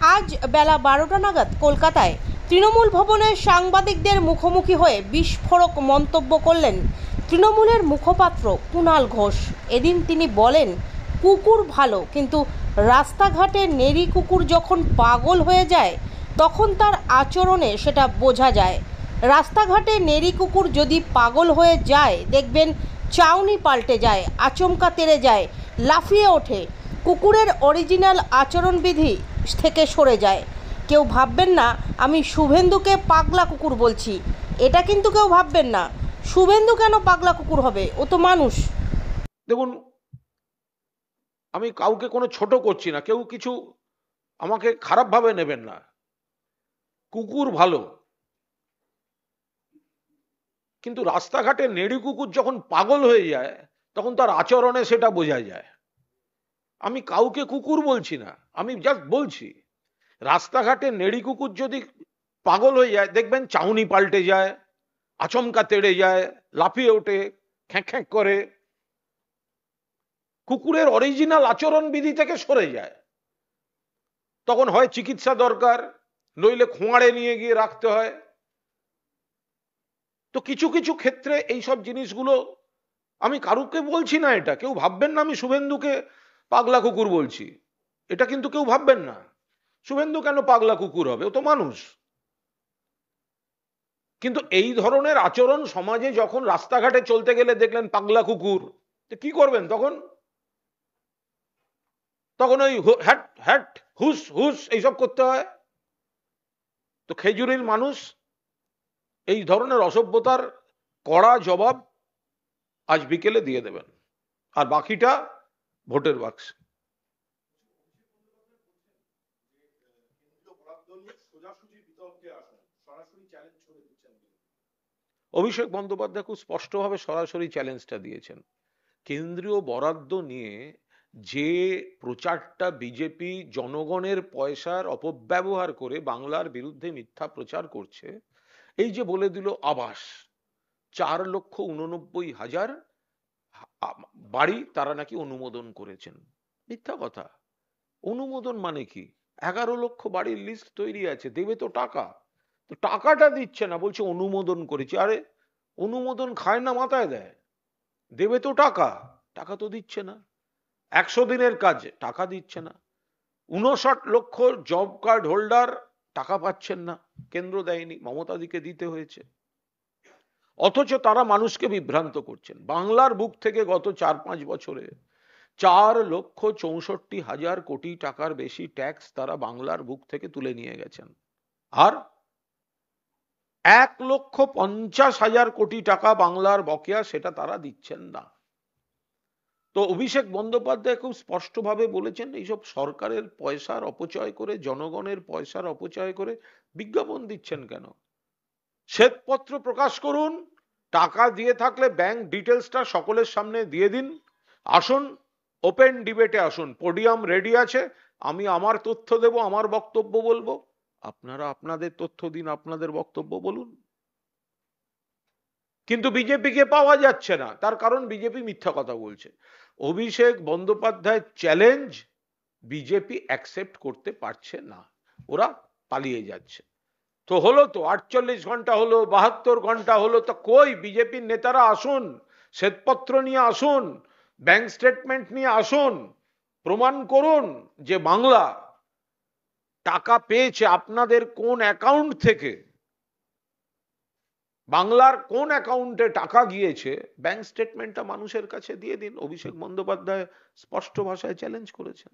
আজ বেলা 12টা নাগাদ কলকাতায় তৃণমূল ভবনের সাংবাদিকদের মুখোমুখি হয়ে বিস্ফোরক মন্তব্য করলেন তৃণমূলের মুখপাত্র কুণাল ঘোষ। এদিন তিনি বলেন, কুকুর ভালো, কিন্তু রাস্তাঘাটে নেড়ি কুকুর যখন পাগল হয়ে যায় তখন তার আচরণে সেটা বোঝা যায়। রাস্তাঘাটে নেড়ি কুকুর যদি পাগল হয়ে যায় দেখবেন চাউনি পাল্টে যায়, আচমকা তেড়ে যায়, লাফিয়ে ওঠে, কুকুরের অরিজিনাল আচরণবিধি থেকে সরে যায়। কেউ ভাববেন না আমি শুভেন্দুকে পাগলা কুকুর বলছি, এটা কিন্তু কেউ ভাববেন না। শুভেন্দু কেন পাগলা কুকুর হবে? ও তো মানুষ। দেখুন, আমি কাউকে কোনো ছোট করছি না, কেউ কিছু আমাকে খারাপভাবে নেবেন না। কুকুর ভালো, কিন্তু রাস্তাঘাটে নেড়ি কুকুর যখন পাগল হয়ে যায় তখন তার আচরণে সেটা বোঝা যায়। আমি কাউকে কুকুর বলছি না, আমি জাস্ট বলছি রাস্তাঘাটে নেড়ি কুকুর যদি পাগল হয়ে যায় দেখবেন চাউনি পাল্টে যায়, আচমকা তেড়ে যায়, লাফিয়ে ওঠে, খ্যাঁক খ্যাঁক করে, কুকুরের অরিজিনাল আচরণ বিধি থেকে সরে যায়। তখন হয় চিকিৎসা দরকার, নইলে খোঁয়াড়ে নিয়ে গিয়ে রাখতে হয়। তো কিছু কিছু ক্ষেত্রে এইসব জিনিসগুলো আমি কারুকে বলছি না, এটা কেউ ভাববেন না আমি শুভেন্দুকে পাগলা কুকুর বলছি, এটা কিন্তু কেউ ভাববেন না। শুভেন্দু কেন পাগলা কুকুর হবে? ও তো মানুষ। কিন্তু এই ধরনের আচরণ সমাজে যখন রাস্তাঘাটে চলতে গেলে দেখলেন পাগলা কুকুর, তো কি করবেন তখন? তখন ওই হ্যাট হ্যাট হুস হুস এইসব করতে হয়। তো খেজুরির মানুষ এই ধরনের অসভ্যতার কড়া জবাব আজ বিকেলে দিয়ে দেবেন, আর বাকিটা ভোটের বাক্সে। অভিষেক বন্দ্যোপাধ্যায় খুব স্পষ্টভাবে সরাসরি চ্যালেঞ্জটা দিয়েছেন। কেন্দ্রীয় বরাদ্দ নিয়ে যে প্রচারটা বিজেপি জনগণের পয়সার অপব্যবহার করে বাংলার বিরুদ্ধে মিথ্যা প্রচার করছে, এই যে বলে দিল আবাস 4,89,000 বাড়ি তারা নাকি অনুমোদন করেছেন, মিথ্যা কথা। অনুমোদন মানে কি? 11 লক্ষ বাড়ির লিস্ট তৈরি আছে, দেবে তো টাকা, তো টাকাটা দিচ্ছে না, বলছে অনুমোদন করেছি। আরে অনুমোদন খায় না মাথায় দেয়, দেবে তো টাকা, টাকা তো দিচ্ছে না। 100 দিনের কাজে টাকা দিচ্ছে না। 59 লক্ষ জব কার্ড হোল্ডার টাকা পাচ্ছেন না, কেন্দ্র দেয়নি, মমতাদিকে দিতে হয়েছে। অথচ তারা মানুষকে বিভ্রান্ত করছেন। বাংলার বুক থেকে গত 4-5 বছরে 4,64,000 কোটি টাকার বেশি ট্যাক্স তারা বাংলার বুক থেকে তুলে নিয়ে গেছেন, আর 1,50,000 কোটি টাকা বাংলার বকেয়া সেটা তারা দিচ্ছেন না। তো অভিষেক বন্দ্যোপাধ্যায় খুব স্পষ্টভাবে বলেছেন এইসব সরকারের পয়সার অপচয় করে, জনগণের পয়সার অপচয় করে বিজ্ঞাপন দিচ্ছেন কেন? শ্বেতপত্র প্রকাশ করুন, টাকা দিয়ে থাকলে ব্যাংক ডিটেলসটা সকলের সামনে দিয়ে দিন, আসুন ওপেন ডিবেটে আসুন, পোডিয়াম রেডি আছে, আমি আমার তথ্য দেব, আমার বক্তব্য বলবো, আপনারা আপনাদের তথ্য দিন, আপনাদের বক্তব্য বলুন। কিন্তু বিজেপিকে পাওয়া যাচ্ছে না, তার কারণ বিজেপি মিথ্যা কথা বলছে। Abhishek Bandyopadhyay challenge BJP accept করতে পারছে না, ওরা পালিয়ে যাচ্ছে। তো হলো তো 48 ঘন্টা হলো, 72 ঘন্টা হলো, তো কই বিজেপির নেতারা আসুন, শ্বেতপত্র নিয়ে আসুন, ব্যাংক স্টেটমেন্ট নিয়ে আসুন, প্রমাণ করুন যে বাংলা টাকা পেয়েছে আপনাদের কোন অ্যাকাউন্ট থেকে, বাংলার কোন অ্যাকাউন্টে টাকা গিয়েছে, ব্যাংক স্টেটমেন্টটা মানুষের কাছে দিয়ে দিন। অভিষেক বন্দ্যোপাধ্যায় স্পষ্ট ভাষায় চ্যালেঞ্জ করেছেন।